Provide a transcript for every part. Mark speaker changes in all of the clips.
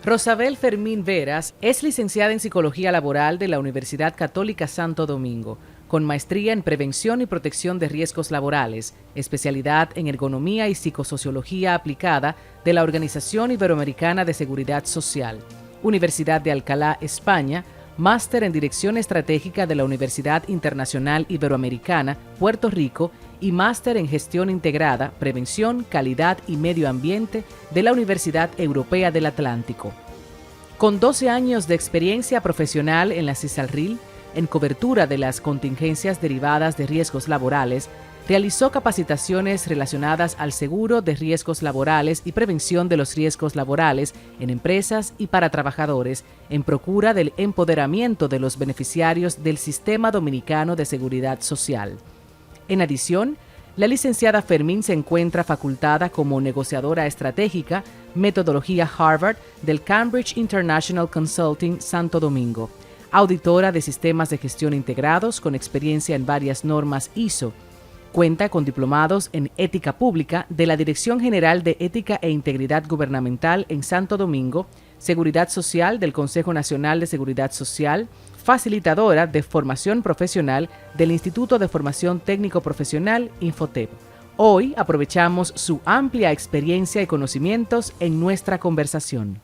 Speaker 1: Rosabel Fermín Veras es licenciada en Psicología Laboral de la Universidad Católica Santo Domingo, con maestría en Prevención y Protección de Riesgos Laborales, especialidad en Ergonomía y Psicosociología Aplicada de la Organización Iberoamericana de Seguridad Social, Universidad de Alcalá, España, máster en Dirección Estratégica de la Universidad Internacional Iberoamericana, Puerto Rico, y máster en Gestión Integrada, Prevención, Calidad y Medio Ambiente de la Universidad Europea del Atlántico. Con 12 años de experiencia profesional en la CISALRIL, en cobertura de las contingencias derivadas de riesgos laborales, realizó capacitaciones relacionadas al seguro de riesgos laborales y prevención de los riesgos laborales en empresas y para trabajadores, en procura del empoderamiento de los beneficiarios del Sistema Dominicano de Seguridad Social. En adición, la licenciada Fermín se encuentra facultada como negociadora estratégica, metodología Harvard del Cambridge International Consulting Santo Domingo, auditora de sistemas de gestión integrados con experiencia en varias normas ISO. Cuenta con diplomados en Ética Pública de la Dirección General de Ética e Integridad Gubernamental en Santo Domingo, Seguridad Social del Consejo Nacional de Seguridad Social, facilitadora de formación profesional del Instituto de Formación Técnico Profesional, Infotep. Hoy aprovechamos su amplia experiencia y conocimientos en nuestra conversación.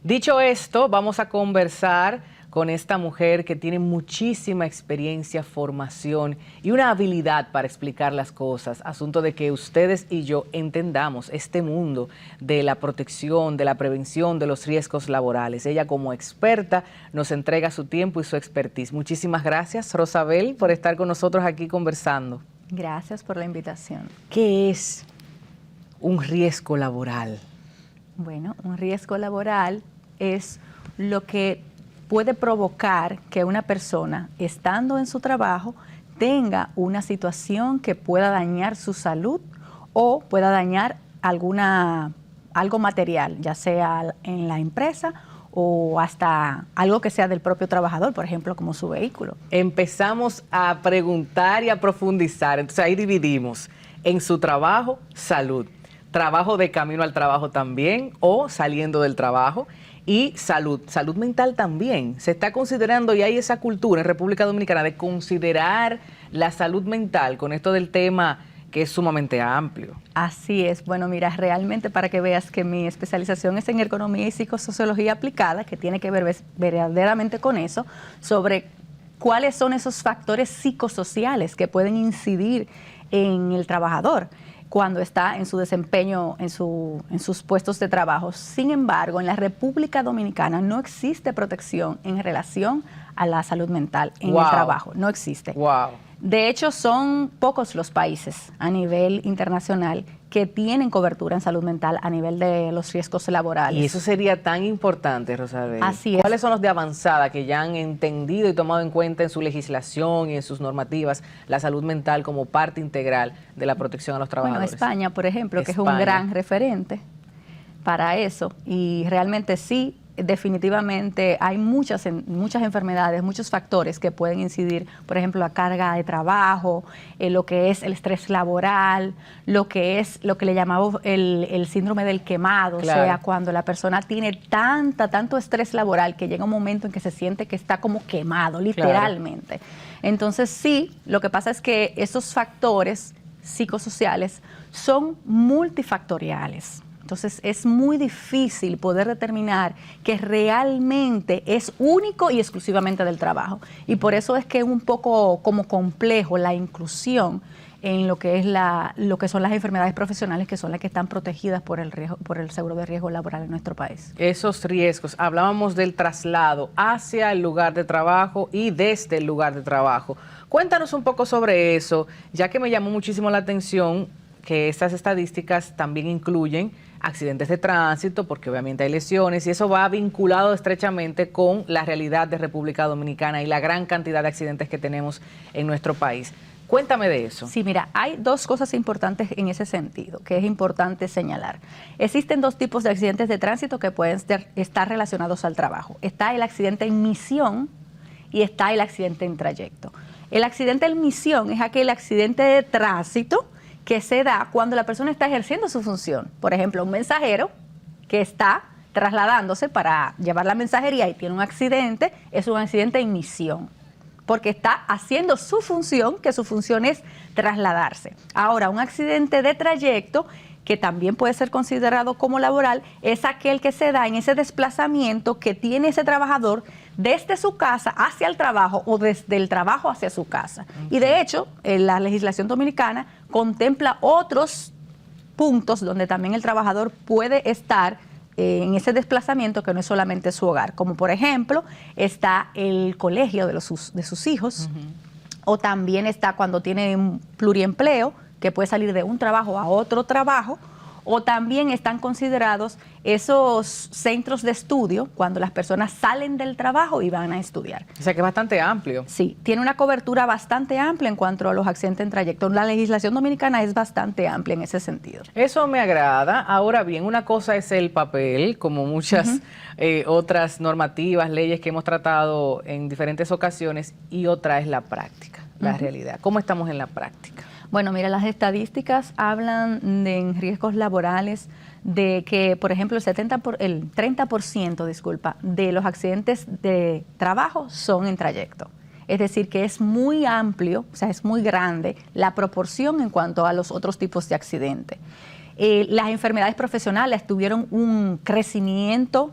Speaker 1: Dicho esto, vamos a conversar con esta mujer que tiene muchísima experiencia, formación y una habilidad para explicar las cosas. Asunto de que ustedes y yo entendamos este mundo de la protección, de la prevención de los riesgos laborales. Ella, como experta, nos entrega su tiempo y su expertise. Muchísimas gracias, Rosabel, por estar con nosotros aquí conversando.
Speaker 2: Gracias por la invitación.
Speaker 1: ¿Qué es un riesgo laboral?
Speaker 2: Bueno, un riesgo laboral es lo que puede provocar que una persona, estando en su trabajo, tenga una situación que pueda dañar su salud o pueda dañar algo material, ya sea en la empresa o hasta algo que sea del propio trabajador, por ejemplo, como su vehículo.
Speaker 1: Empezamos a preguntar y a profundizar. Entonces ahí dividimos en su trabajo, salud, trabajo de camino al trabajo también o saliendo del trabajo. Y salud mental también. Se está considerando, y hay esa cultura en República Dominicana de considerar la salud mental con esto del tema que es sumamente amplio.
Speaker 2: Así es. Bueno, mira, realmente para que veas que mi especialización es en ergonomía y psicosociología aplicada, que tiene que ver verdaderamente con eso, sobre cuáles son esos factores psicosociales que pueden incidir en el trabajador cuando está en su desempeño, en sus puestos de trabajo. Sin embargo, en la República Dominicana no existe protección en relación a la salud mental en el trabajo. No existe.
Speaker 1: Wow.
Speaker 2: De hecho, son pocos los países a nivel internacional que tienen cobertura en salud mental a nivel de los riesgos laborales.
Speaker 1: Y eso sería tan importante, Rosabel.
Speaker 2: Así es.
Speaker 1: ¿Cuáles son los de avanzada que ya han entendido y tomado en cuenta en su legislación y en sus normativas la salud mental como parte integral de la protección a los trabajadores?
Speaker 2: Bueno, España, por ejemplo, que es un gran referente para eso, y realmente sí, definitivamente hay muchas enfermedades, muchos factores que pueden incidir, por ejemplo, la carga de trabajo, lo que es el estrés laboral, lo que le llamamos el síndrome del quemado, claro. O sea, cuando la persona tiene tanto estrés laboral que llega un momento en que se siente que está como quemado, literalmente. Claro. Entonces sí, lo que pasa es que esos factores psicosociales son multifactoriales. Entonces es muy difícil poder determinar que realmente es único y exclusivamente del trabajo. Y por eso es que es un poco como complejo la inclusión en lo que son las enfermedades profesionales, que son las que están protegidas por el seguro de riesgo laboral en nuestro país.
Speaker 1: Esos riesgos, hablábamos del traslado hacia el lugar de trabajo y desde el lugar de trabajo. Cuéntanos un poco sobre eso, ya que me llamó muchísimo la atención que estas estadísticas también incluyen accidentes de tránsito, porque obviamente hay lesiones, y eso va vinculado estrechamente con la realidad de República Dominicana y la gran cantidad de accidentes que tenemos en nuestro país. Cuéntame de eso.
Speaker 2: Sí, mira, hay dos cosas importantes en ese sentido, que es importante señalar. Existen dos tipos de accidentes de tránsito que pueden estar relacionados al trabajo. Está el accidente en misión y está el accidente en trayecto. El accidente en misión es aquel accidente de tránsito que se da cuando la persona está ejerciendo su función. Por ejemplo, un mensajero que está trasladándose para llevar la mensajería y tiene un accidente, es un accidente en misión, porque está haciendo su función, que su función es trasladarse. Ahora, un accidente de trayecto, que también puede ser considerado como laboral, es aquel que se da en ese desplazamiento que tiene ese trabajador desde su casa hacia el trabajo o desde el trabajo hacia su casa. Okay. Y de hecho, la legislación dominicana contempla otros puntos donde también el trabajador puede estar en ese desplazamiento que no es solamente su hogar, como por ejemplo está el colegio de sus hijos, o también está cuando tiene un pluriempleo, que puede salir de un trabajo a otro trabajo, o también están considerados esos centros de estudio cuando las personas salen del trabajo y van a estudiar.
Speaker 1: O sea que es bastante amplio.
Speaker 2: Sí, tiene una cobertura bastante amplia en cuanto a los accidentes en trayecto. La legislación dominicana es bastante amplia en ese sentido.
Speaker 1: Eso me agrada. Ahora bien, una cosa es el papel, como muchas otras normativas, leyes que hemos tratado en diferentes ocasiones, y otra es la práctica, la realidad. ¿Cómo estamos en la práctica?
Speaker 2: Bueno, mira, las estadísticas hablan en riesgos laborales de que, por ejemplo, el 30%, de los accidentes de trabajo son en trayecto. Es decir, que es muy amplio, o sea, es muy grande la proporción en cuanto a los otros tipos de accidentes. Las enfermedades profesionales tuvieron un crecimiento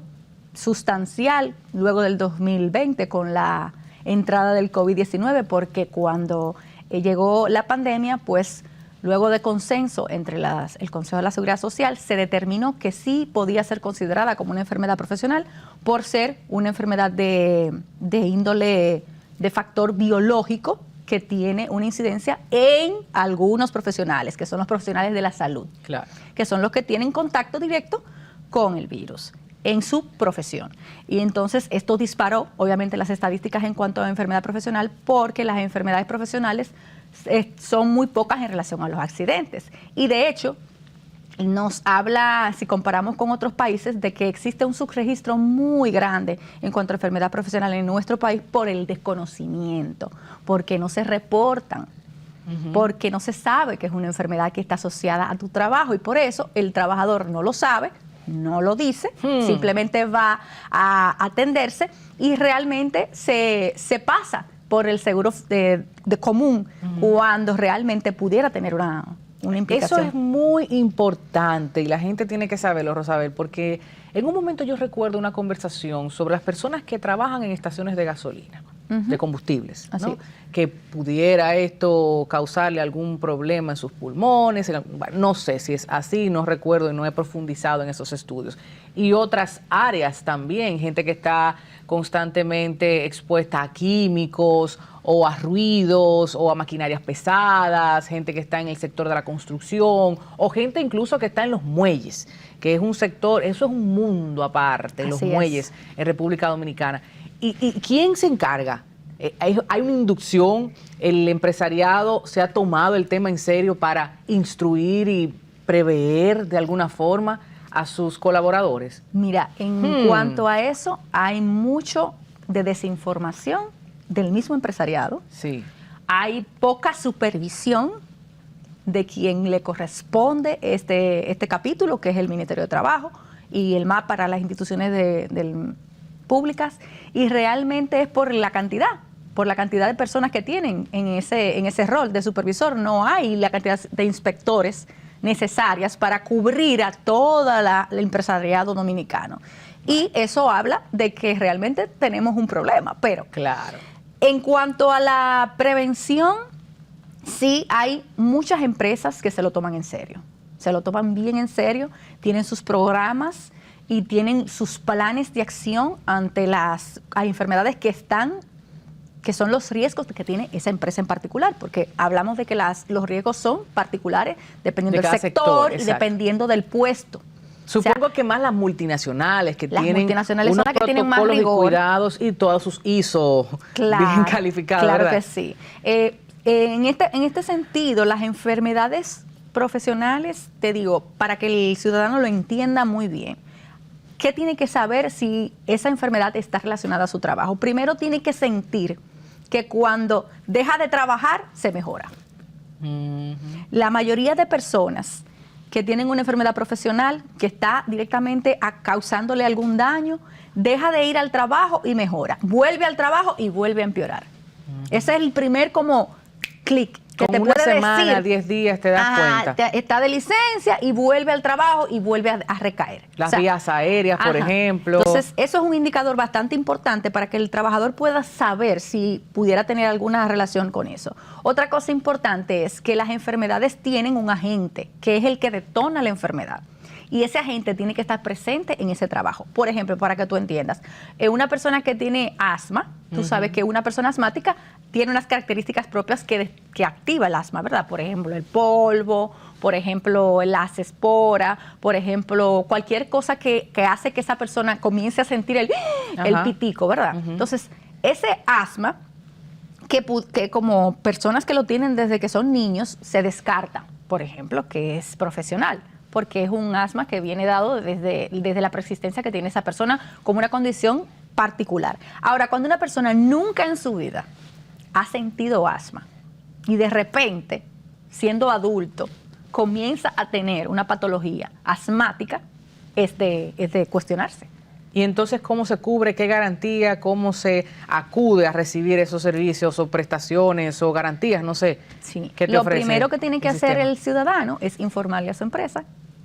Speaker 2: sustancial luego del 2020 con la entrada del COVID-19, porque cuando llegó la pandemia, pues luego de consenso entre el Consejo de la Seguridad Social, se determinó que sí podía ser considerada como una enfermedad profesional por ser una enfermedad de índole, de factor biológico, que tiene una incidencia en algunos profesionales, que son los profesionales de la salud, claro, que son los que tienen contacto directo con el virus en su profesión. Y entonces esto disparó, obviamente, las estadísticas en cuanto a enfermedad profesional, porque las enfermedades profesionales son muy pocas en relación a los accidentes. Y de hecho, nos habla, si comparamos con otros países, de que existe un subregistro muy grande en cuanto a enfermedad profesional en nuestro país por el desconocimiento, porque no se reportan, porque no se sabe que es una enfermedad que está asociada a tu trabajo, y por eso el trabajador no lo sabe, no lo dice, simplemente va a atenderse y realmente se pasa por el seguro de común cuando realmente pudiera tener una implicación.
Speaker 1: Eso es muy importante y la gente tiene que saberlo, Rosabel, porque en un momento yo recuerdo una conversación sobre las personas que trabajan en estaciones de gasolina, de combustibles, ¿no? Que pudiera esto causarle algún problema en sus pulmones, bueno, no sé si es así, no recuerdo y no he profundizado en esos estudios. Y otras áreas también, gente que está constantemente expuesta a químicos o a ruidos o a maquinarias pesadas, gente que está en el sector de la construcción o gente incluso que está en los muelles, que es un sector, eso es un mundo aparte, los muelles en República Dominicana. ¿Y quién se encarga? ¿Hay una inducción? ¿El empresariado se ha tomado el tema en serio para instruir y prever de alguna forma a sus colaboradores?
Speaker 2: Mira, en cuanto a eso, hay mucho de desinformación del mismo empresariado.
Speaker 1: Sí.
Speaker 2: Hay poca supervisión de quien le corresponde este capítulo, que es el Ministerio de Trabajo y el MAP para las instituciones públicas, y realmente es por la cantidad de personas que tienen en ese rol de supervisor. No hay la cantidad de inspectores necesarias para cubrir a toda el empresariado dominicano. Y eso habla de que realmente tenemos un problema. Pero
Speaker 1: claro,
Speaker 2: en cuanto a la prevención, sí hay muchas empresas que se lo toman en serio. Se lo toman bien en serio, tienen sus programas y tienen sus planes de acción ante las enfermedades que son los riesgos que tiene esa empresa en particular, porque hablamos de que los riesgos son particulares dependiendo del sector y dependiendo del puesto.
Speaker 1: Supongo que más las multinacionales que tienen unos
Speaker 2: son que tienen más
Speaker 1: protocolos y
Speaker 2: rigor.
Speaker 1: Cuidados y todos sus ISO bien calificados.
Speaker 2: Claro,
Speaker 1: ¿verdad?
Speaker 2: que sí. En este sentido, las enfermedades profesionales, te digo, para que el ciudadano lo entienda muy bien, ¿qué tiene que saber si esa enfermedad está relacionada a su trabajo? Primero tiene que sentir que cuando deja de trabajar, se mejora. La mayoría de personas que tienen una enfermedad profesional que está directamente causándole algún daño, deja de ir al trabajo y mejora. Vuelve al trabajo y vuelve a empeorar. Ese es el primer como clic que
Speaker 1: Como
Speaker 2: te
Speaker 1: una
Speaker 2: puede
Speaker 1: semana,
Speaker 2: decir.
Speaker 1: 10 días te das cuenta.
Speaker 2: Está de licencia y vuelve al trabajo y vuelve a recaer.
Speaker 1: Las vías aéreas, por ejemplo.
Speaker 2: Entonces, eso es un indicador bastante importante para que el trabajador pueda saber si pudiera tener alguna relación con eso. Otra cosa importante es que las enfermedades tienen un agente, que es el que detona la enfermedad. Y ese agente tiene que estar presente en ese trabajo. Por ejemplo, para que tú entiendas, una persona que tiene asma, tú sabes que una persona asmática tiene unas características propias que activa el asma, ¿verdad? Por ejemplo, el polvo, por ejemplo, las esporas, por ejemplo, cualquier cosa que hace que esa persona comience a sentir el pitico, ¿verdad? Entonces, ese asma, que como personas que lo tienen desde que son niños, se descarta, por ejemplo, que es profesional, porque es un asma que viene dado desde la preexistencia que tiene esa persona como una condición particular. Ahora, cuando una persona nunca en su vida ha sentido asma y de repente, siendo adulto, comienza a tener una patología asmática, es de cuestionarse.
Speaker 1: Y entonces, ¿cómo se cubre? ¿Qué garantía? ¿Cómo se acude a recibir esos servicios o prestaciones o garantías? No sé.
Speaker 2: Sí.
Speaker 1: ¿Qué te
Speaker 2: Lo
Speaker 1: ofrece
Speaker 2: primero que tiene que hacer
Speaker 1: sistema?
Speaker 2: el ciudadano es informarle a su empresa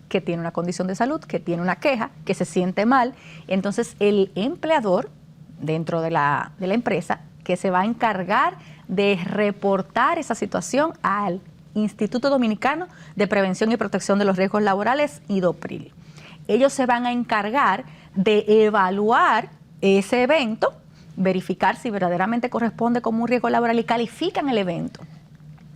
Speaker 2: que tiene una condición de salud, que tiene una queja, que se siente mal. Entonces, el empleador dentro de la empresa que se va a encargar de reportar esa situación al Instituto Dominicano de Prevención y Protección de los Riesgos Laborales, IDOPRIL. Ellos se van a encargar de evaluar ese evento, verificar si verdaderamente corresponde como un riesgo laboral y califican el evento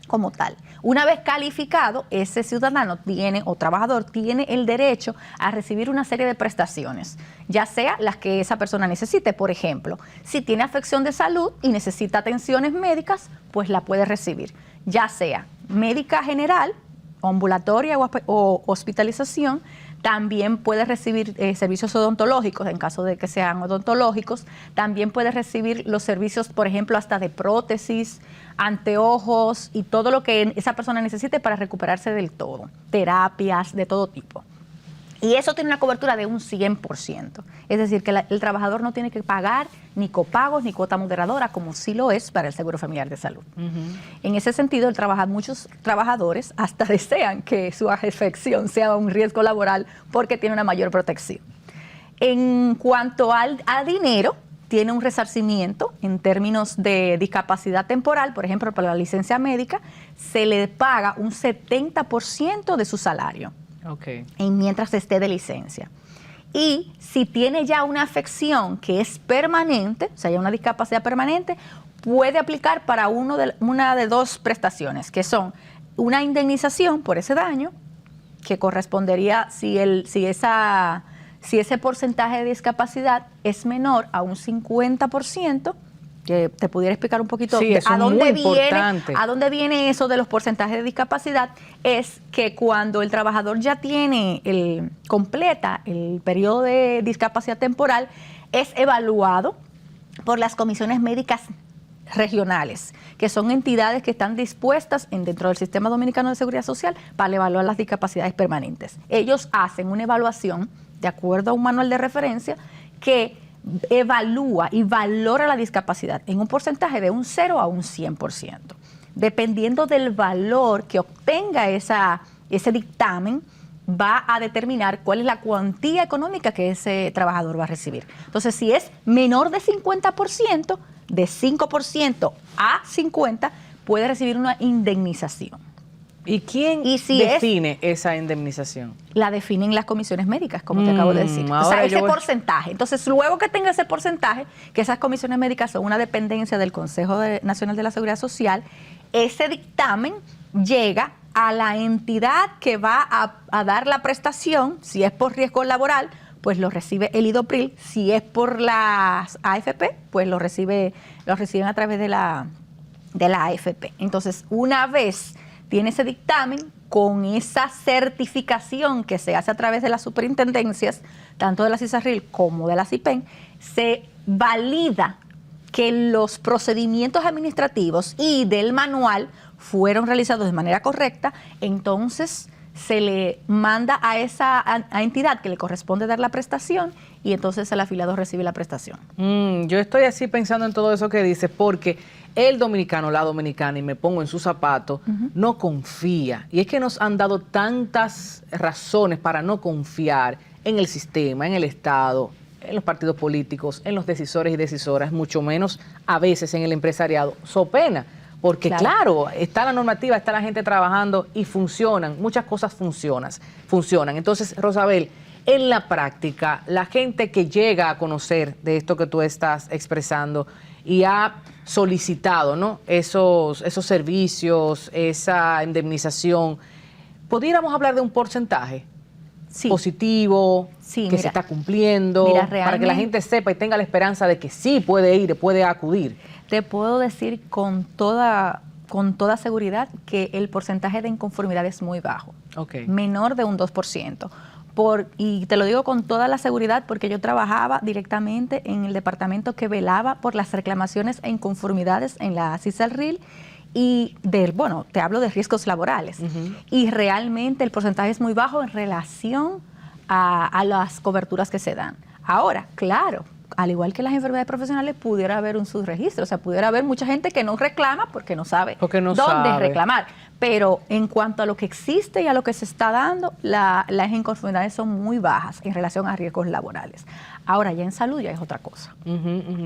Speaker 2: como tal. Una vez calificado, ese ciudadano tiene o trabajador tiene el derecho a recibir una serie de prestaciones, ya sea las que esa persona necesite. Por ejemplo, si tiene afección de salud y necesita atenciones médicas, pues la puede recibir, ya sea médica general, ambulatoria o hospitalización. También puede recibir servicios odontológicos, en caso de que sean odontológicos. También puede recibir los servicios, por ejemplo, hasta de prótesis, anteojos y todo lo que esa persona necesite para recuperarse del todo. Terapias de todo tipo. Y eso tiene una cobertura de un 100%. Es decir, que el trabajador no tiene que pagar ni copagos ni cuota moderadora, como sí lo es para el Seguro Familiar de Salud. En ese sentido, muchos trabajadores hasta desean que su afección sea un riesgo laboral porque tiene una mayor protección. En cuanto a dinero, tiene un resarcimiento en términos de discapacidad temporal. Por ejemplo, para la licencia médica, se le paga un 70% de su salario.
Speaker 1: Okay.
Speaker 2: Mientras esté de licencia. Y si tiene ya una afección que es permanente, o sea, ya una discapacidad permanente, puede aplicar para una de dos prestaciones, que son una indemnización por ese daño, que correspondería si ese porcentaje de discapacidad es menor a un 50%, que te pudiera explicar un poquito
Speaker 1: a
Speaker 2: dónde viene eso de los porcentajes de discapacidad. Es que cuando el trabajador ya completa el periodo de discapacidad temporal, es evaluado por las comisiones médicas regionales, que son entidades que están dispuestas dentro del Sistema Dominicano de Seguridad Social para evaluar las discapacidades permanentes. Ellos hacen una evaluación de acuerdo a un manual de referencia que evalúa y valora la discapacidad en un porcentaje de un 0 a un 100%. Dependiendo del valor que obtenga ese dictamen, va a determinar cuál es la cuantía económica que ese trabajador va a recibir. Entonces, si es menor de 50%, de 5% a 50%, puede recibir una indemnización.
Speaker 1: ¿Y quién define esa indemnización?
Speaker 2: La definen las comisiones médicas, como te acabo de decir. O sea, ese porcentaje. Entonces, luego que tenga ese porcentaje, que esas comisiones médicas son una dependencia del Consejo Nacional de la Seguridad Social, ese dictamen llega a la entidad que va a dar la prestación. Si es por riesgo laboral, pues lo recibe el IDOPRIL. Si es por las AFP, pues lo reciben a través de la AFP. Entonces, una vez tiene ese dictamen, con esa certificación que se hace a través de las superintendencias, tanto de la CISARRIL como de la CIPEN, se valida que los procedimientos administrativos y del manual fueron realizados de manera correcta, entonces se le manda a esa entidad que le corresponde dar la prestación y entonces el afiliado recibe la prestación.
Speaker 1: Yo estoy así pensando en todo eso que dices, porque el dominicano, la dominicana, y me pongo en sus zapatos, no confía. Y es que nos han dado tantas razones para no confiar en el sistema, en el Estado, en los partidos políticos, en los decisores y decisoras, mucho menos a veces en el empresariado, so pena. Porque claro, está la normativa, está la gente trabajando y funcionan, muchas cosas funcionan. Entonces, Rosabel, en la práctica, la gente que llega a conocer de esto que tú estás expresando y ha solicitado, ¿no?, esos servicios, esa indemnización, ¿pudiéramos hablar de un porcentaje positivo, que se está cumpliendo, para que la gente sepa y tenga la esperanza de que sí puede ir, puede acudir?
Speaker 2: Te puedo decir con toda seguridad que el porcentaje de inconformidad es muy bajo, menor de un 2%. Y te lo digo con toda la seguridad porque yo trabajaba directamente en el departamento que velaba por las reclamaciones e inconformidades en la CISALRIL y te hablo de riesgos laborales. Y realmente el porcentaje es muy bajo en relación a las coberturas que se dan. Ahora, claro, al igual que las enfermedades profesionales, pudiera haber un subregistro, o sea, pudiera haber mucha gente que no reclama porque no sabe dónde reclamar. Pero en cuanto a lo que existe y a lo que se está dando, las inconformidades son muy bajas en relación a riesgos laborales. Ahora, ya en salud ya es otra cosa.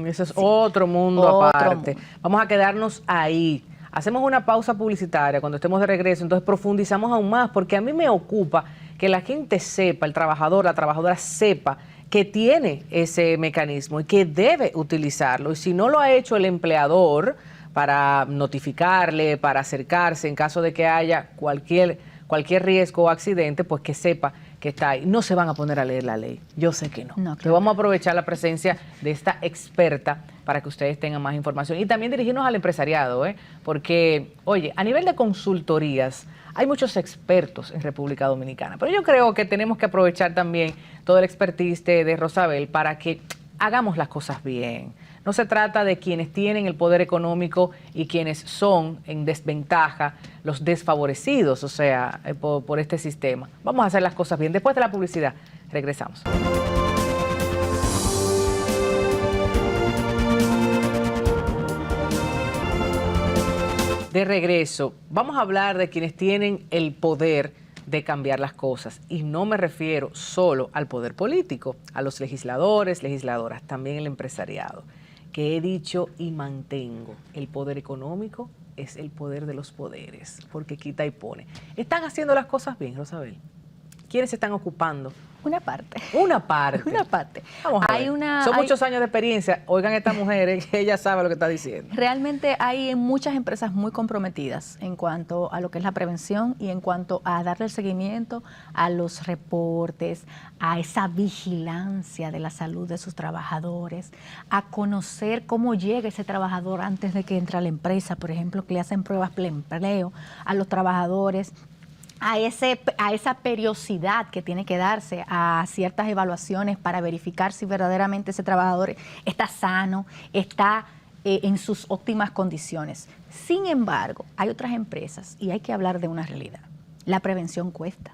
Speaker 1: Eso es otro mundo aparte. Vamos a quedarnos ahí. Hacemos una pausa publicitaria cuando estemos de regreso, entonces profundizamos aún más, porque a mí me ocupa que la gente sepa, el trabajador, la trabajadora sepa que tiene ese mecanismo y que debe utilizarlo. Y si no lo ha hecho el empleador para notificarle, para acercarse en caso de que haya cualquier riesgo o accidente, pues que sepa que está ahí. No se van a poner a leer la ley. Yo sé que no. Pero vamos a aprovechar la presencia de esta experta para que ustedes tengan más información. Y también dirigirnos al empresariado, porque, oye, a nivel de consultorías, hay muchos expertos en República Dominicana, pero yo creo que tenemos que aprovechar también todo el expertise de Rosabel para que hagamos las cosas bien. No se trata de quienes tienen el poder económico y quienes son en desventaja, los desfavorecidos, o sea, por este sistema. Vamos a hacer las cosas bien. Después de la publicidad, regresamos. De regreso, vamos a hablar de quienes tienen el poder de cambiar las cosas. Y no me refiero solo al poder político, a los legisladores, legisladoras, también el empresariado. Que he dicho y mantengo, el poder económico es el poder de los poderes, porque quita y pone. ¿Están haciendo las cosas bien, Rosabel? ¿Quiénes se están ocupando?
Speaker 2: Una parte.
Speaker 1: Una parte.
Speaker 2: Una parte.
Speaker 1: Vamos a ver. Son muchos años de experiencia. Oigan a esta mujer, ella sabe lo que está diciendo.
Speaker 2: Realmente hay muchas empresas muy comprometidas en cuanto a lo que es la prevención y en cuanto a darle el seguimiento a los reportes, a esa vigilancia de la salud de sus trabajadores, a conocer cómo llega ese trabajador antes de que entre a la empresa, por ejemplo, que le hacen pruebas pre-empleo a los trabajadores, a esa periodicidad que tiene que darse a ciertas evaluaciones para verificar si verdaderamente ese trabajador está sano, está en sus óptimas condiciones. Sin embargo, hay otras empresas y hay que hablar de una realidad. La prevención cuesta.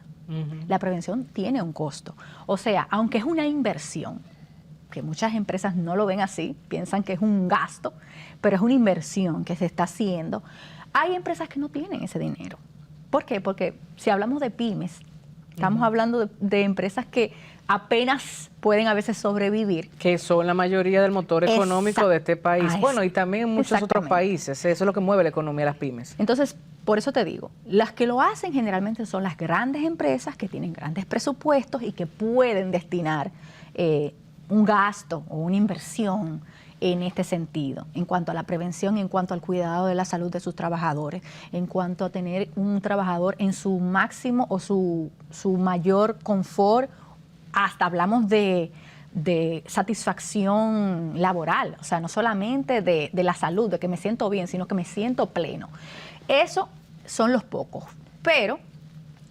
Speaker 2: La prevención tiene un costo. O sea, aunque es una inversión, que muchas empresas no lo ven así, piensan que es un gasto, pero es una inversión que se está haciendo, hay empresas que no tienen ese dinero. ¿Por qué? Porque si hablamos de pymes, estamos hablando de empresas que apenas pueden a veces sobrevivir.
Speaker 1: Que son la mayoría del motor económico de este país. Bueno, y también en muchos otros países. Eso es lo que mueve la economía de las pymes.
Speaker 2: Entonces, por eso te digo, las que lo hacen generalmente son las grandes empresas que tienen grandes presupuestos y que pueden destinar un gasto o una inversión en este sentido, en cuanto a la prevención, en cuanto al cuidado de la salud de sus trabajadores, en cuanto a tener un trabajador en su máximo o su mayor confort, hasta hablamos de satisfacción laboral, o sea, no solamente de la salud, de que me siento bien, sino que me siento pleno. Eso son los pocos, pero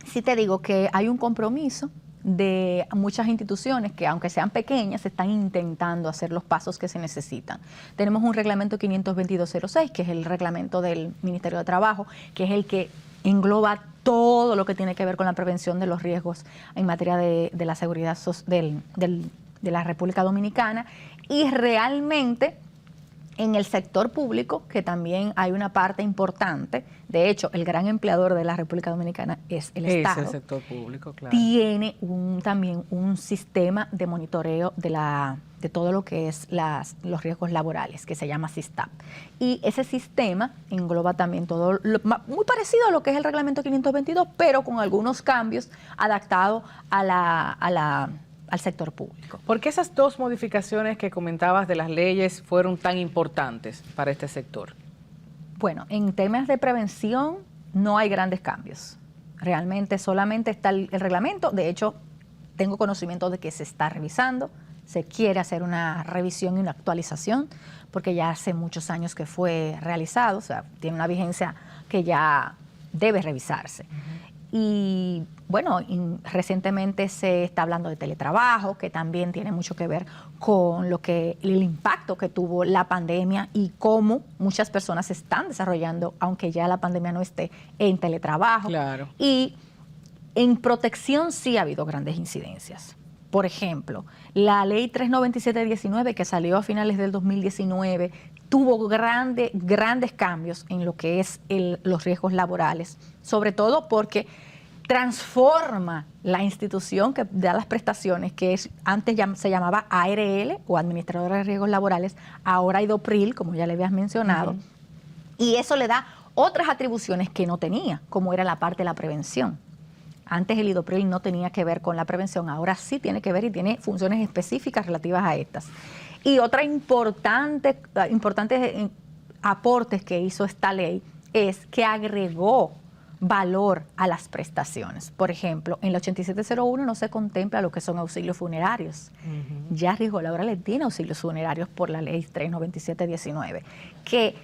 Speaker 2: sí te digo que hay un compromiso de muchas instituciones que, aunque sean pequeñas, están intentando hacer los pasos que se necesitan. Tenemos un reglamento 52206, que es el reglamento del Ministerio de Trabajo, que es el que engloba todo lo que tiene que ver con la prevención de los riesgos en materia de la seguridad de la República Dominicana, y realmente en el sector público, que también hay una parte importante, de hecho, el gran empleador de la República Dominicana es el Estado.
Speaker 1: Es el sector público, claro.
Speaker 2: Tiene también un sistema de monitoreo de todo lo que es los riesgos laborales, que se llama SISTAP. Y ese sistema engloba también todo, muy parecido a lo que es el reglamento 522, pero con algunos cambios adaptados al sector público.
Speaker 1: ¿Por qué esas dos modificaciones que comentabas de las leyes fueron tan importantes para este sector?
Speaker 2: Bueno, en temas de prevención no hay grandes cambios. Realmente solamente está el reglamento. De hecho, tengo conocimiento de que se está revisando, se quiere hacer una revisión y una actualización, porque ya hace muchos años que fue realizado, o sea, tiene una vigencia que ya debe revisarse. Y bueno, recientemente se está hablando de teletrabajo, que también tiene mucho que ver con el impacto que tuvo la pandemia y cómo muchas personas se están desarrollando, aunque ya la pandemia no esté, en teletrabajo.
Speaker 1: Claro.
Speaker 2: Y en protección sí ha habido grandes incidencias. Por ejemplo, la ley 397/19, que salió a finales del 2019, tuvo grandes cambios en lo que es los riesgos laborales, sobre todo porque transforma la institución que da las prestaciones, que antes se llamaba ARL, o Administradora de Riesgos Laborales, ahora IDOPRIL, como ya le habías mencionado, y eso le da otras atribuciones que no tenía, como era la parte de la prevención. Antes el IDOPRIL no tenía que ver con la prevención, ahora sí tiene que ver y tiene funciones específicas relativas a estas. Y otra importantes aportes que hizo esta ley es que agregó valor a las prestaciones. Por ejemplo, en la 8701 no se contempla lo que son auxilios funerarios. Ya riesgo laboral tiene auxilios funerarios por la ley 397/19, que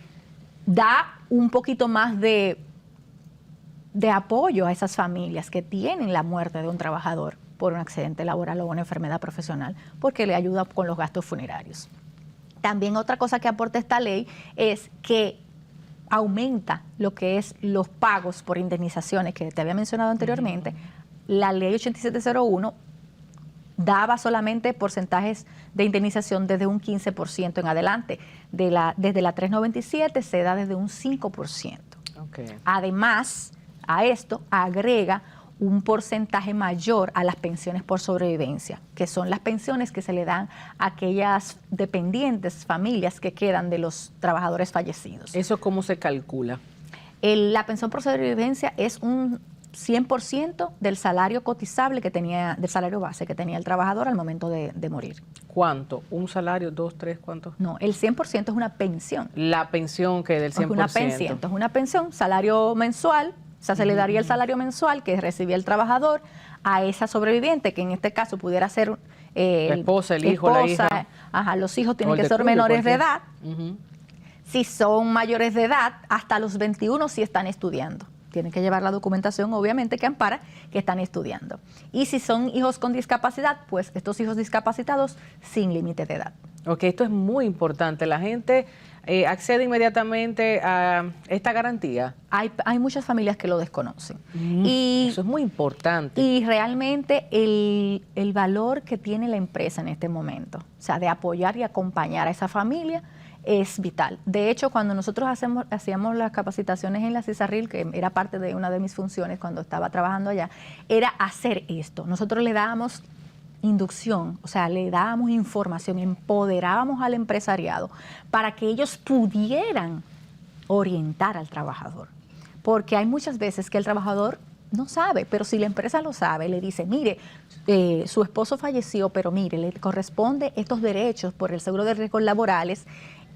Speaker 2: da un poquito más de apoyo a esas familias que tienen la muerte de un trabajador por un accidente laboral o una enfermedad profesional, porque le ayuda con los gastos funerarios. También otra cosa que aporta esta ley es que aumenta lo que es los pagos por indemnizaciones que te había mencionado anteriormente. La ley 8701 daba solamente porcentajes de indemnización desde un 15% en adelante. Desde la 397 se da desde un 5%.
Speaker 1: Okay.
Speaker 2: Además, a esto agrega un porcentaje mayor a las pensiones por sobrevivencia, que son las pensiones que se le dan a aquellas dependientes, familias que quedan de los trabajadores fallecidos.
Speaker 1: ¿Eso cómo se calcula?
Speaker 2: La pensión por sobrevivencia es un 100% del salario cotizable que tenía, del salario base que tenía el trabajador al momento de morir.
Speaker 1: ¿Cuánto? ¿Un salario? ¿Dos, tres? ¿Cuánto?
Speaker 2: No, el 100% es una pensión.
Speaker 1: La pensión que del 100%.
Speaker 2: Es una pensión, salario mensual. O sea, se le daría el salario mensual que recibía el trabajador a esa sobreviviente, que en este caso pudiera ser
Speaker 1: la esposa, el hijo, la hija.
Speaker 2: Ajá, los hijos tienen que ser menores de edad. Si son mayores de edad, hasta los 21 sí están estudiando. Tienen que llevar la documentación, obviamente, que ampara que están estudiando. Y si son hijos con discapacidad, pues estos hijos discapacitados sin límite de edad.
Speaker 1: Ok, esto es muy importante. La gente accede inmediatamente a esta garantía.
Speaker 2: Hay muchas familias que lo desconocen.
Speaker 1: Eso es muy importante.
Speaker 2: Y realmente el valor que tiene la empresa en este momento, o sea, de apoyar y acompañar a esa familia, es vital. De hecho, cuando nosotros hacíamos las capacitaciones en la CISARRIL, que era parte de una de mis funciones cuando estaba trabajando allá, era hacer esto. Nosotros le dábamos inducción, o sea, le dábamos información, empoderábamos al empresariado para que ellos pudieran orientar al trabajador. Porque hay muchas veces que el trabajador no sabe, pero si la empresa lo sabe, le dice, mire, su esposo falleció, pero mire, le corresponde estos derechos por el seguro de riesgos laborales,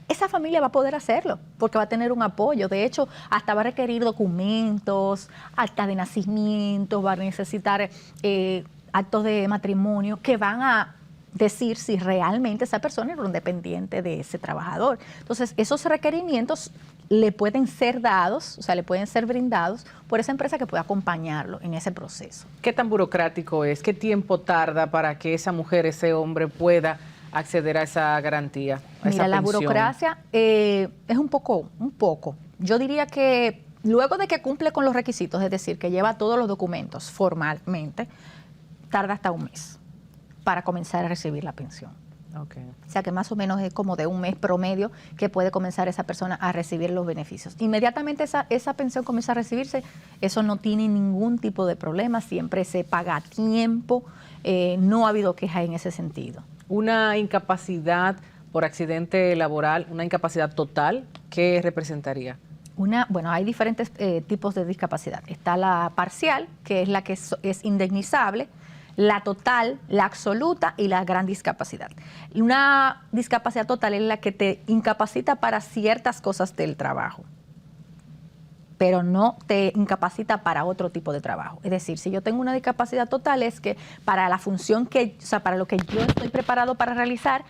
Speaker 2: esa familia va a poder hacerlo, porque va a tener un apoyo. De hecho, hasta va a requerir documentos, acta de nacimiento, va a necesitar actos de matrimonio que van a decir si realmente esa persona era un dependiente de ese trabajador. Entonces, esos requerimientos le pueden ser dados, o sea, le pueden ser brindados por esa empresa que pueda acompañarlo en ese proceso.
Speaker 1: ¿Qué tan burocrático es? ¿Qué tiempo tarda para que esa mujer, ese hombre pueda acceder a esa garantía, a esa
Speaker 2: la
Speaker 1: pensión?
Speaker 2: Burocracia es un poco. Yo diría que luego de que cumple con los requisitos, es decir, que lleva todos los documentos formalmente, tarda hasta un mes para comenzar a recibir la pensión.
Speaker 1: Okay.
Speaker 2: O sea que más o menos es como de un mes promedio que puede comenzar esa persona a recibir los beneficios. Inmediatamente esa pensión comienza a recibirse, eso no tiene ningún tipo de problema, siempre se paga a tiempo, no ha habido queja en ese sentido.
Speaker 1: Una incapacidad por accidente laboral, una incapacidad total, ¿qué representaría?
Speaker 2: Bueno, hay diferentes tipos de discapacidad. Está la parcial, que es la que es indemnizable, la total, la absoluta y la gran discapacidad. Una discapacidad total es la que te incapacita para ciertas cosas del trabajo, pero no te incapacita para otro tipo de trabajo. Es decir, si yo tengo una discapacidad total es que para la función para lo que yo estoy preparado para realizar,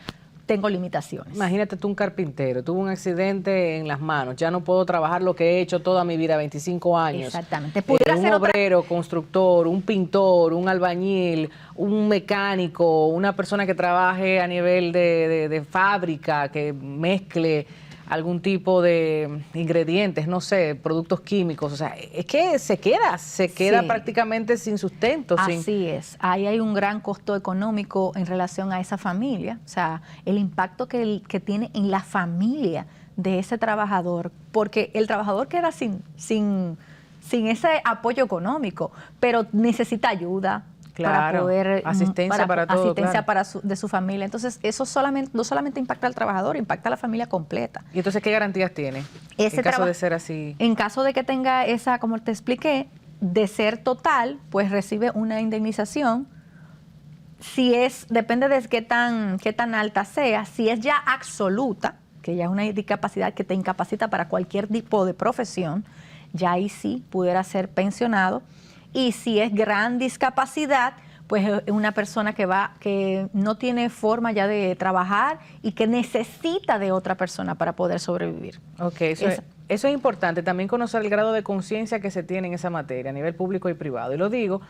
Speaker 2: tengo limitaciones.
Speaker 1: Imagínate tú un carpintero, tuvo un accidente en las manos, ya no puedo trabajar lo que he hecho toda mi vida, 25 años.
Speaker 2: Exactamente.
Speaker 1: Un obrero, constructor, un pintor, un albañil, un mecánico, una persona que trabaje a nivel de fábrica, que mezcle algún tipo de ingredientes, no sé, productos químicos, o sea, es que se queda sí, prácticamente sin sustento.
Speaker 2: Así es, ahí hay un gran costo económico en relación a esa familia, o sea, el impacto que tiene en la familia de ese trabajador, porque el trabajador queda sin ese apoyo económico, pero necesita ayuda.
Speaker 1: Claro,
Speaker 2: para poder
Speaker 1: asistencia para todo,
Speaker 2: asistencia
Speaker 1: claro.
Speaker 2: de su familia. Entonces, eso no solamente impacta al trabajador, impacta a la familia completa.
Speaker 1: ¿Y entonces qué garantías tiene en caso de ser así?
Speaker 2: En caso de que tenga esa, como te expliqué, de ser total, pues recibe una indemnización. Depende de qué tan alta sea. Si es ya absoluta, que ya es una discapacidad que te incapacita para cualquier tipo de profesión, ya ahí sí pudiera ser pensionado. Y si es gran discapacidad, pues es una persona que no tiene forma ya de trabajar y que necesita de otra persona para poder sobrevivir.
Speaker 1: Ok, eso es importante, también conocer el grado de conciencia que se tiene en esa materia a nivel público y privado. Y lo digo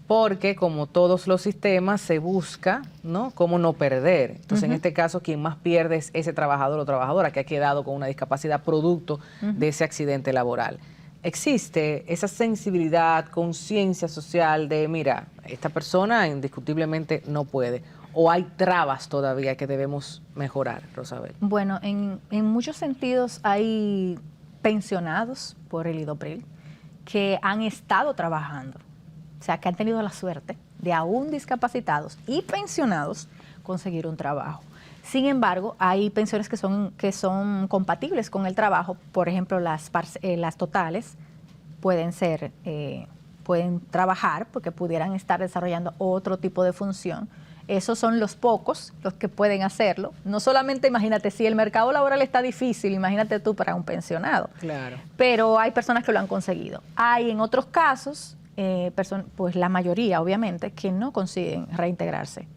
Speaker 1: porque, como todos los sistemas, se busca, ¿no?, cómo no perder. Entonces, en este caso, quien más pierde es ese trabajador o trabajadora que ha quedado con una discapacidad producto de ese accidente laboral. ¿Existe esa sensibilidad, conciencia social de, mira, esta persona indiscutiblemente no puede? ¿O hay trabas todavía que debemos mejorar, Rosabel?
Speaker 2: Bueno, en muchos sentidos hay pensionados por el IDOPRIL que han estado trabajando, o sea, que han tenido la suerte de aún discapacitados y pensionados conseguir un trabajo. Sin embargo, hay pensiones que son compatibles con el trabajo. Por ejemplo, las totales pueden trabajar porque pudieran estar desarrollando otro tipo de función. Esos son los pocos los que pueden hacerlo. No solamente, imagínate, si el mercado laboral está difícil, imagínate tú para un pensionado.
Speaker 1: Claro.
Speaker 2: Pero hay personas que lo han conseguido. Hay en otros casos, pues la mayoría, obviamente, que no consiguen reintegrarse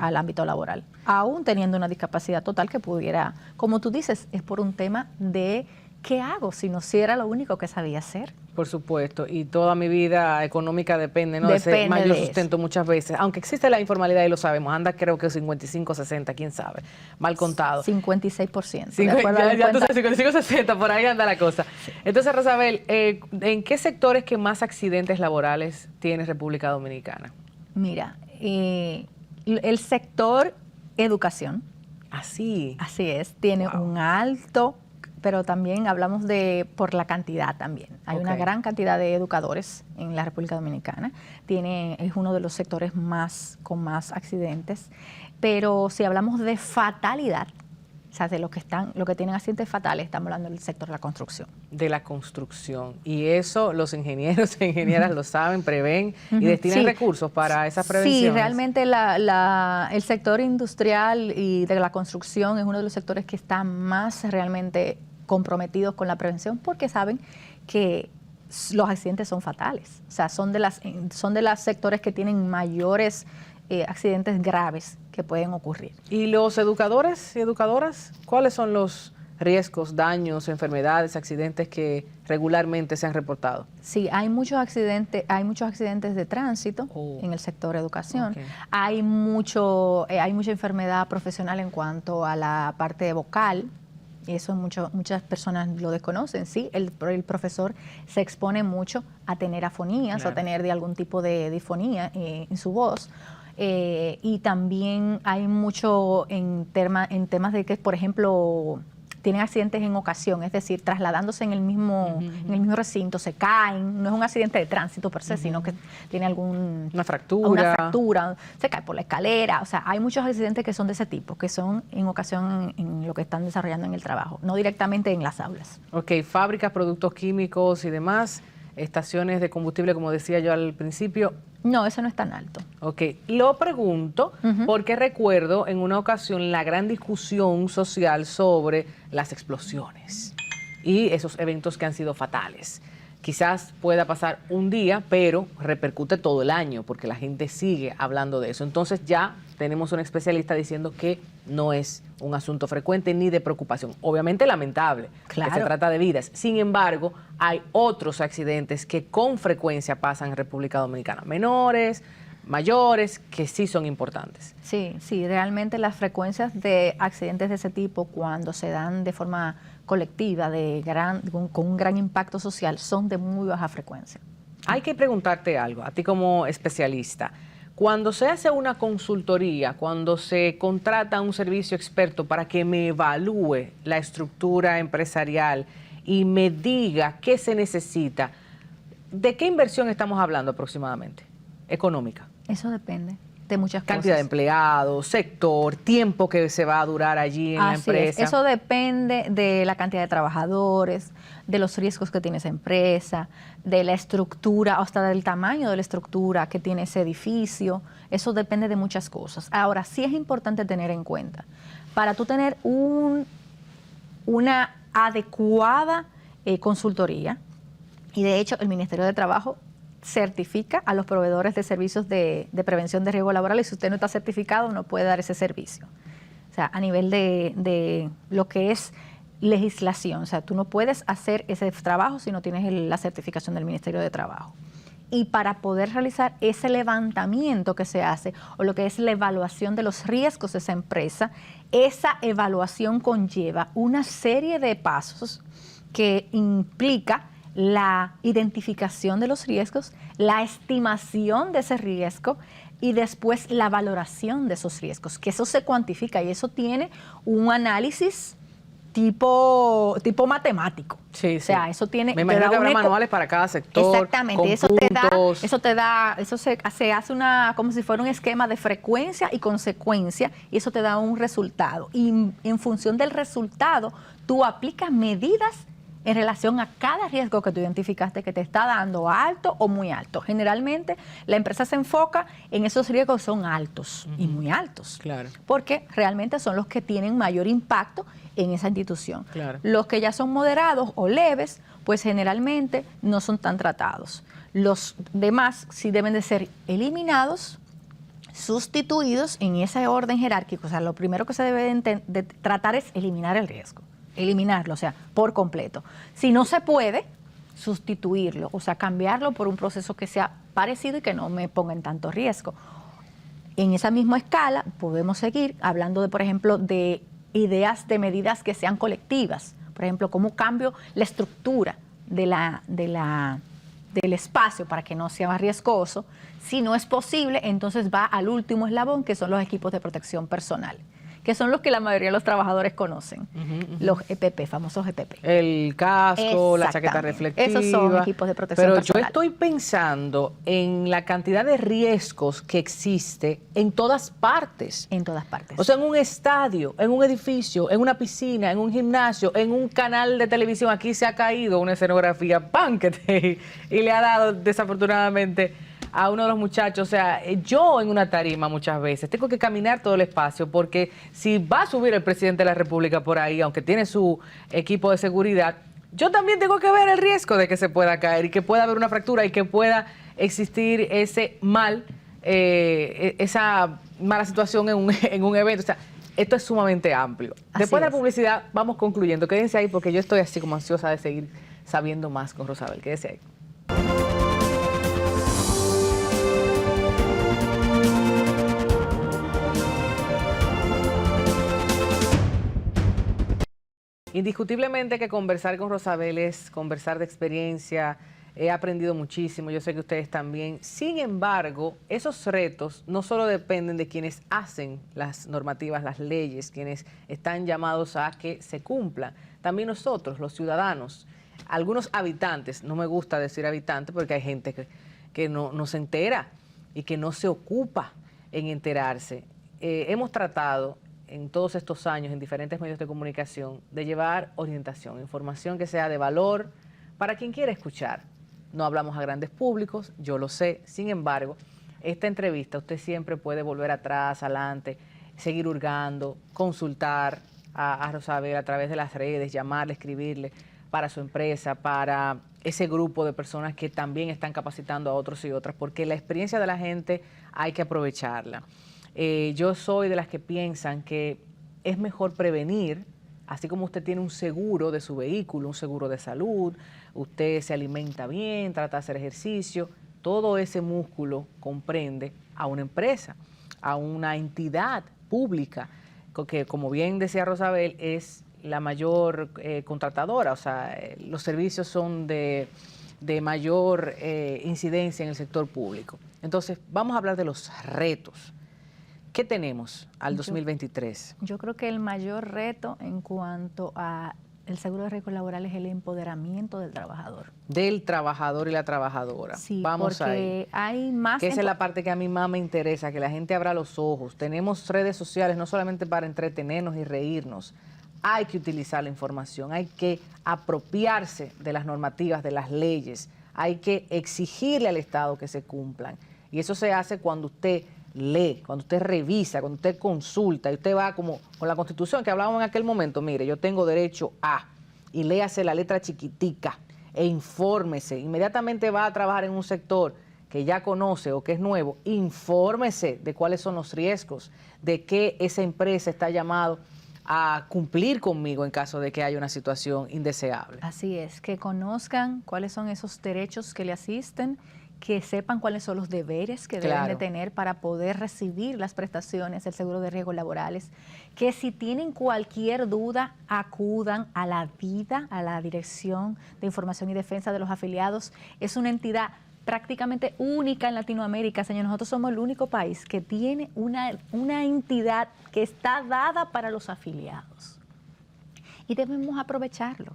Speaker 2: al ámbito laboral, aún teniendo una discapacidad total que pudiera, como tú dices, es por un tema de ¿qué hago si era lo único que sabía hacer?
Speaker 1: Por supuesto, y toda mi vida económica depende, ¿no?, de ese mayor sustento muchas veces, aunque existe la informalidad y lo sabemos, anda creo que 55, 60, quién sabe, mal contado.
Speaker 2: 56%.
Speaker 1: Ya tú sabes, 55, 60, por ahí anda la cosa. Sí. Entonces, Rosabel, ¿en qué sectores que más accidentes laborales tiene República Dominicana?
Speaker 2: Mira, el sector educación.
Speaker 1: Así
Speaker 2: es, tiene un alto, pero también hablamos por la cantidad también. Hay una gran cantidad de educadores en la República Dominicana. Es uno de los sectores con más accidentes. Pero si hablamos de fatalidad, o sea, de los que tienen accidentes fatales, estamos hablando del sector de la construcción.
Speaker 1: De la construcción. Y eso los ingenieros e ingenieras lo saben, prevén y destinan recursos para esas prevenciones.
Speaker 2: Sí, realmente el sector industrial y de la construcción es uno de los sectores que están más realmente comprometidos con la prevención porque saben que los accidentes son fatales. O sea, son de los sectores que tienen mayores accidentes graves que pueden ocurrir.
Speaker 1: ¿Y los educadores y educadoras? ¿Cuáles son los riesgos, daños, enfermedades, accidentes que regularmente se han reportado?
Speaker 2: Sí, hay muchos accidentes de tránsito en el sector educación. Okay. Hay mucha enfermedad profesional en cuanto a la parte vocal. Eso muchas personas lo desconocen, sí. El profesor se expone mucho a tener afonías, claro, o a tener de algún tipo de disfonía en su voz. Y también hay mucho en temas de que, por ejemplo, tienen accidentes en ocasión, es decir, trasladándose en el mismo recinto, se caen, no es un accidente de tránsito per se, sino que tiene una fractura, se cae por la escalera. O sea, hay muchos accidentes que son de ese tipo, que son en ocasión en lo que están desarrollando en el trabajo, no directamente en las aulas.
Speaker 1: Ok, fábricas, productos químicos y demás, estaciones de combustible, como decía yo al principio.
Speaker 2: No, eso no es tan alto.
Speaker 1: Ok, lo pregunto porque recuerdo en una ocasión la gran discusión social sobre las explosiones y esos eventos que han sido fatales. Quizás pueda pasar un día, pero repercute todo el año porque la gente sigue hablando de eso. Entonces ya tenemos un especialista diciendo que no es un asunto frecuente ni de preocupación. Obviamente lamentable, claro, que se trata de vidas. Sin embargo, hay otros accidentes que con frecuencia pasan en República Dominicana. Menores, mayores, que sí son importantes.
Speaker 2: Sí, realmente las frecuencias de accidentes de ese tipo, cuando se dan de forma colectiva, con un gran impacto social, son de muy baja frecuencia.
Speaker 1: Hay que preguntarte algo, a ti como especialista. Cuando se hace una consultoría, cuando se contrata un servicio experto para que me evalúe la estructura empresarial y me diga qué se necesita, ¿de qué inversión estamos hablando aproximadamente? Económica.
Speaker 2: Eso depende de muchas cosas.
Speaker 1: Cantidad de empleados, sector, tiempo que se va a durar allí en la empresa.
Speaker 2: Eso depende de la cantidad de trabajadores, de los riesgos que tiene esa empresa, de la estructura, hasta del tamaño de la estructura que tiene ese edificio. Eso depende de muchas cosas. Ahora, sí es importante tener en cuenta, para tú tener una adecuada consultoría, y de hecho el Ministerio de Trabajo certifica a los proveedores de servicios de prevención de riesgo laboral, y si usted no está certificado no puede dar ese servicio. O sea, a nivel de lo que es legislación, o sea, tú no puedes hacer ese trabajo si no tienes la certificación del Ministerio de Trabajo. Y para poder realizar ese levantamiento que se hace, o lo que es la evaluación de los riesgos de esa empresa, esa evaluación conlleva una serie de pasos que implica la identificación de los riesgos, la estimación de ese riesgo y después la valoración de esos riesgos, que eso se cuantifica y eso tiene un análisis tipo matemático.
Speaker 1: Sí,
Speaker 2: o sea, eso tiene...
Speaker 1: Me imagino que habrá manuales para cada sector.
Speaker 2: Exactamente, eso se hace como si fuera un esquema de frecuencia y consecuencia, y eso te da un resultado. Y en función del resultado, tú aplicas medidas en relación a cada riesgo que tú identificaste que te está dando alto o muy alto. Generalmente la empresa se enfoca en esos riesgos que son altos y muy altos,
Speaker 1: claro, porque
Speaker 2: realmente son los que tienen mayor impacto en esa institución.
Speaker 1: Claro.
Speaker 2: Los que ya son moderados o leves, pues generalmente no son tan tratados. Los demás sí deben de ser eliminados, sustituidos en ese orden jerárquico. O sea, lo primero que se debe de tratar es eliminar el riesgo. Eliminarlo, o sea, por completo. Si no se puede, sustituirlo, o sea, cambiarlo por un proceso que sea parecido y que no me ponga en tanto riesgo. En esa misma escala podemos seguir hablando de, por ejemplo, de ideas de medidas que sean colectivas. Por ejemplo, cómo cambio la estructura del espacio para que no sea más riesgoso. Si no es posible, entonces va al último eslabón, que son los equipos de protección personal, que son los que la mayoría de los trabajadores conocen, los EPP, famosos EPP.
Speaker 1: El casco, la chaqueta reflectiva.
Speaker 2: Esos son equipos de protección personal.
Speaker 1: Pero yo estoy pensando en la cantidad de riesgos que existe en todas partes.
Speaker 2: En todas partes.
Speaker 1: O sea, en un estadio, en un edificio, en una piscina, en un gimnasio, en un canal de televisión. Aquí se ha caído una escenografía, ¡pam!, y le ha dado desafortunadamente a uno de los muchachos. O sea, yo en una tarima muchas veces tengo que caminar todo el espacio, porque si va a subir el presidente de la República por ahí, aunque tiene su equipo de seguridad, yo también tengo que ver el riesgo de que se pueda caer y que pueda haber una fractura y que pueda existir esa mala situación en un evento. O sea, esto es sumamente amplio. Después de la publicidad, vamos concluyendo. Quédense ahí porque yo estoy así como ansiosa de seguir sabiendo más con Rosabel. Quédense ahí. Indiscutiblemente que conversar con Rosabel es conversar de experiencia. He aprendido muchísimo, yo sé que ustedes también. Sin embargo, esos retos no solo dependen de quienes hacen las normativas, las leyes, quienes están llamados a que se cumplan. También nosotros, los ciudadanos, algunos habitantes, no me gusta decir habitantes porque hay gente que no se entera y que no se ocupa en enterarse. Hemos tratado en todos estos años en diferentes medios de comunicación de llevar orientación, información que sea de valor para quien quiera escuchar. No hablamos a grandes públicos, yo lo sé. Sin embargo, esta entrevista usted siempre puede volver atrás, adelante, seguir hurgando, consultar a Rosabel a través de las redes, llamarle, escribirle para su empresa, para ese grupo de personas que también están capacitando a otros y otras, porque la experiencia de la gente hay que aprovecharla. Yo soy de las que piensan que es mejor prevenir. Así como usted tiene un seguro de su vehículo, un seguro de salud, usted se alimenta bien, trata de hacer ejercicio, todo ese músculo comprende a una empresa, a una entidad pública, que como bien decía Rosabel, es la mayor contratadora, o sea, los servicios son de mayor incidencia en el sector público. Entonces, vamos a hablar de los retos. ¿Qué tenemos al 2023?
Speaker 2: Yo creo que el mayor reto en cuanto a el seguro de riesgos laborales es el empoderamiento del trabajador.
Speaker 1: Del trabajador y la trabajadora.
Speaker 2: Sí,
Speaker 1: vamos
Speaker 2: porque hay más...
Speaker 1: Que esa es la parte que a mí más me interesa, que la gente abra los ojos. Tenemos redes sociales no solamente para entretenernos y reírnos. Hay que utilizar la información, hay que apropiarse de las normativas, de las leyes. Hay que exigirle al Estado que se cumplan. Y eso se hace cuando usted lee, cuando usted revisa, cuando usted consulta y usted va como con la Constitución que hablábamos en aquel momento, mire, yo tengo derecho a, y léase la letra chiquitica e infórmese, inmediatamente va a trabajar en un sector que ya conoce o que es nuevo, infórmese de cuáles son los riesgos, de qué esa empresa está llamado a cumplir conmigo en caso de que haya una situación indeseable.
Speaker 2: Así es, que conozcan cuáles son esos derechos que le asisten, que sepan cuáles son los deberes que deben de tener para poder recibir las prestaciones del seguro de riesgos laborales, que si tienen cualquier duda acudan a la DIDA, a la Dirección de Información y Defensa de los Afiliados. Es una entidad prácticamente única en Latinoamérica, señor. Nosotros somos el único país que tiene una entidad que está dada para los afiliados y debemos aprovecharlo,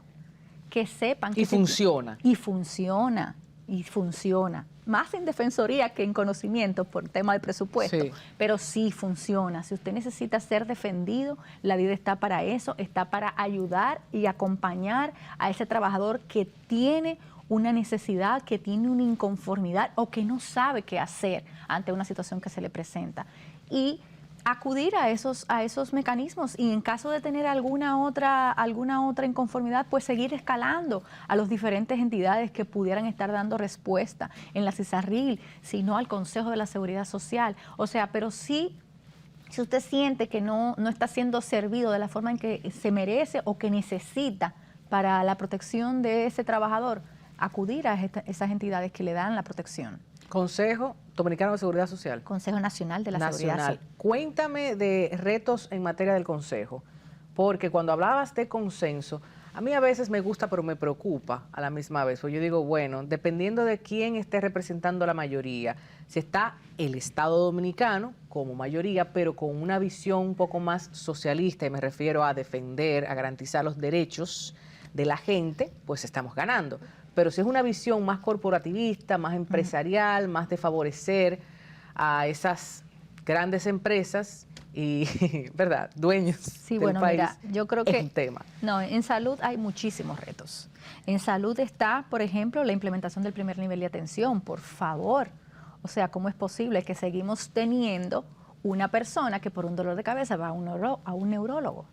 Speaker 2: que sepan que
Speaker 1: funciona.
Speaker 2: Y funciona. Y funciona, más en defensoría que en conocimiento por tema de presupuesto, pero sí funciona. Si usted necesita ser defendido, la DIDA está para eso, está para ayudar y acompañar a ese trabajador que tiene una necesidad, que tiene una inconformidad o que no sabe qué hacer ante una situación que se le presenta. Y acudir a esos mecanismos y en caso de tener alguna otra inconformidad, pues seguir escalando a las diferentes entidades que pudieran estar dando respuesta en la CISARRIL, sino al Consejo de la Seguridad Social. O sea, pero sí, si usted siente que no está siendo servido de la forma en que se merece o que necesita para la protección de ese trabajador, acudir a esas entidades que le dan la protección.
Speaker 1: Consejo Dominicano de Seguridad Social.
Speaker 2: Consejo Nacional de la Seguridad Social.
Speaker 1: Cuéntame de retos en materia del Consejo, porque cuando hablabas de consenso, a mí a veces me gusta, pero me preocupa a la misma vez. Porque yo digo, bueno, dependiendo de quién esté representando la mayoría, si está el Estado Dominicano como mayoría, pero con una visión un poco más socialista, y me refiero a defender, a garantizar los derechos de la gente, pues estamos ganando. Pero si es una visión más corporativista, más empresarial, más de favorecer a esas grandes empresas y, ¿verdad?, dueños del país,
Speaker 2: mira, yo creo que
Speaker 1: es un tema.
Speaker 2: No, en salud hay muchísimos retos. En salud está, por ejemplo, la implementación del primer nivel de atención, por favor. O sea, ¿cómo es posible que seguimos teniendo una persona que por un dolor de cabeza va a un neurólogo?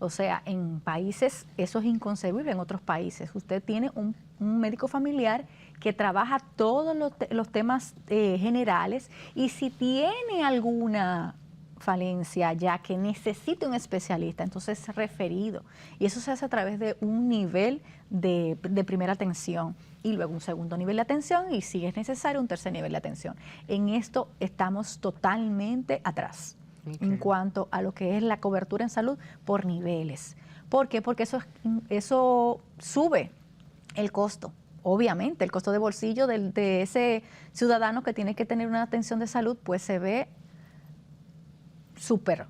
Speaker 2: O sea, en países eso es inconcebible, en otros países. Usted tiene un médico familiar que trabaja todos los temas generales y si tiene alguna falencia ya que necesite un especialista, entonces es referido. Y eso se hace a través de un nivel de primera atención y luego un segundo nivel de atención y si es necesario un tercer nivel de atención. En esto estamos totalmente atrás en cuanto a lo que es la cobertura en salud por niveles. ¿Por qué? Porque eso sube el costo. Obviamente, el costo de bolsillo de ese ciudadano que tiene que tener una atención de salud, pues se ve súper,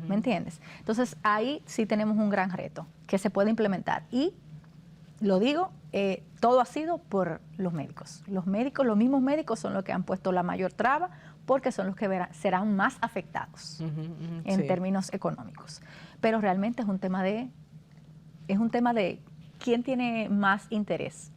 Speaker 2: ¿me entiendes? Entonces, ahí sí tenemos un gran reto que se puede implementar. Y, lo digo, todo ha sido por los médicos. Los mismos médicos son los que han puesto la mayor traba porque son los que serán más afectados en términos económicos. Pero realmente es un tema de quién tiene más interés.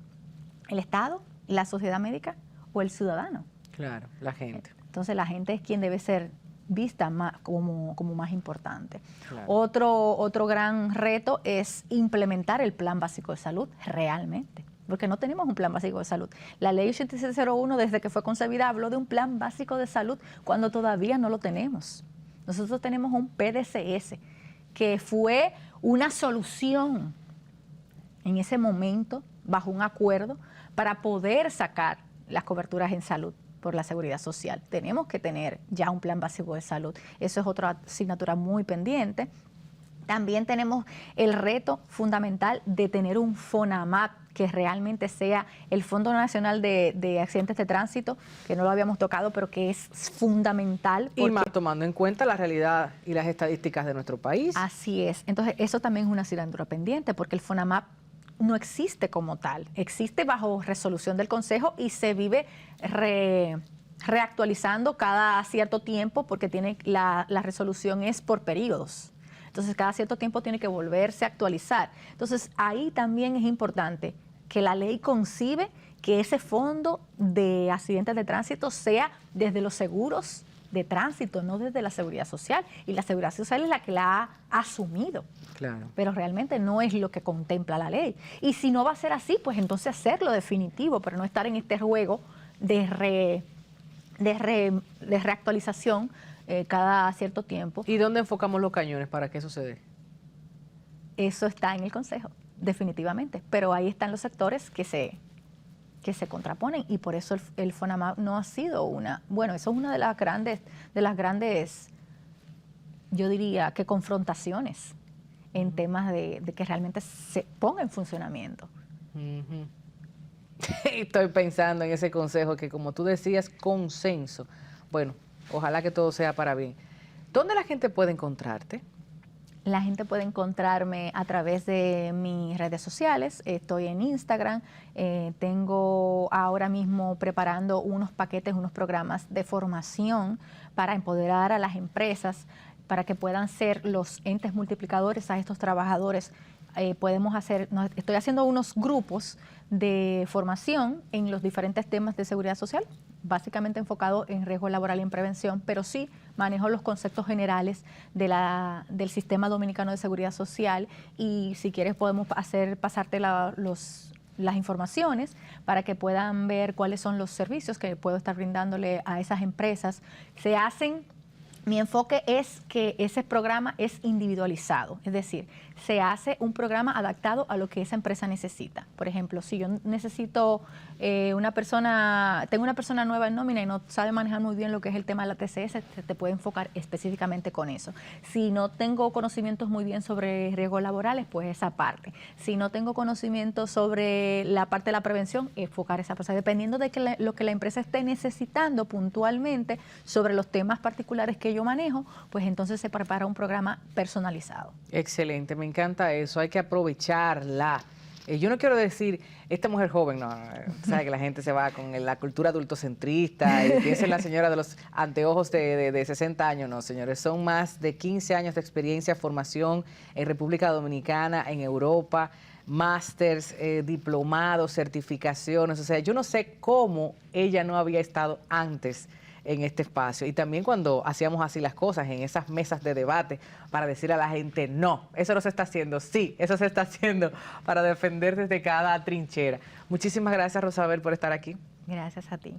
Speaker 2: ¿El Estado, la sociedad médica o el ciudadano?
Speaker 1: Claro, la gente.
Speaker 2: Entonces la gente es quien debe ser vista como más importante.
Speaker 1: Claro.
Speaker 2: Otro gran reto es implementar el Plan Básico de Salud realmente, porque no tenemos un Plan Básico de Salud. La Ley 8601, desde que fue concebida, habló de un Plan Básico de Salud cuando todavía no lo tenemos. Nosotros tenemos un PDCS, que fue una solución en ese momento, bajo un acuerdo, para poder sacar las coberturas en salud por la seguridad social. Tenemos que tener ya un plan básico de salud. Eso es otra asignatura muy pendiente. También tenemos el reto fundamental de tener un FONAMAP que realmente sea el Fondo Nacional de Accidentes de Tránsito, que no lo habíamos tocado, pero que es fundamental.
Speaker 1: Y más tomando en cuenta la realidad y las estadísticas de nuestro país.
Speaker 2: Así es. Entonces, eso también es una asignatura pendiente, porque el FONAMAP no existe como tal. Existe bajo resolución del Consejo y se vive reactualizando cada cierto tiempo, porque tiene la resolución es por periodos. Entonces, cada cierto tiempo tiene que volverse a actualizar. Entonces, ahí también es importante que la ley concibe que ese fondo de accidentes de tránsito sea desde los seguros de tránsito, no desde la seguridad social. Y la seguridad social es la que la ha asumido.
Speaker 1: Claro.
Speaker 2: Pero realmente no es lo que contempla la ley. Y si no va a ser así, pues entonces hacerlo definitivo, pero no estar en este juego de reactualización cada cierto tiempo.
Speaker 1: ¿Y dónde enfocamos los cañones para que eso se dé?
Speaker 2: Eso está en el Consejo, definitivamente. Pero ahí están los sectores que se contraponen y por eso el FONAMAP no ha sido eso es una de las grandes, yo diría que confrontaciones en temas de que realmente se ponga en funcionamiento.
Speaker 1: Estoy pensando en ese consejo que, como tú decías, consenso. Bueno, ojalá que todo sea para bien. ¿Dónde la gente puede encontrarte?
Speaker 2: La gente puede encontrarme a través de mis redes sociales. Estoy en Instagram. Tengo ahora mismo preparando unos paquetes, unos programas de formación para empoderar a las empresas, para que puedan ser los entes multiplicadores a estos trabajadores. Estoy haciendo unos grupos de formación en los diferentes temas de seguridad social, básicamente enfocado en riesgo laboral y en prevención, pero sí manejo los conceptos generales del sistema dominicano de seguridad social y si quieres podemos pasarte las informaciones para que puedan ver cuáles son los servicios que puedo estar brindándole a esas empresas. Mi enfoque es que ese programa es individualizado, es decir, se hace un programa adaptado a lo que esa empresa necesita. Por ejemplo, si yo necesito tengo una persona nueva en nómina y no sabe manejar muy bien lo que es el tema de la TCS, te puede enfocar específicamente con eso. Si no tengo conocimientos muy bien sobre riesgos laborales, pues esa parte. Si no tengo conocimiento sobre la parte de la prevención, enfocar esa persona, dependiendo de lo que la empresa esté necesitando puntualmente sobre los temas particulares que yo manejo, pues entonces se prepara un programa personalizado.
Speaker 1: Excelente, me encanta eso, hay que aprovecharla. Yo no quiero decir, esta mujer joven, no, sabe que la gente se va con la cultura adultocentrista y piensa en la señora de los anteojos de 60 años, no señores, son más de 15 años de experiencia, formación en República Dominicana, en Europa, másters, diplomados, certificaciones, o sea, yo no sé cómo ella no había estado antes en este espacio. Y también cuando hacíamos así las cosas en esas mesas de debate para decir a la gente, no, eso no se está haciendo, sí, eso se está haciendo para defender desde cada trinchera. Muchísimas gracias, Rosabel, por estar aquí.
Speaker 2: Gracias a ti.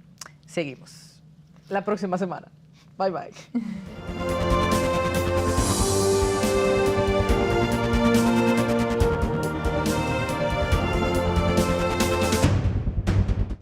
Speaker 1: Seguimos la próxima semana. Bye, bye.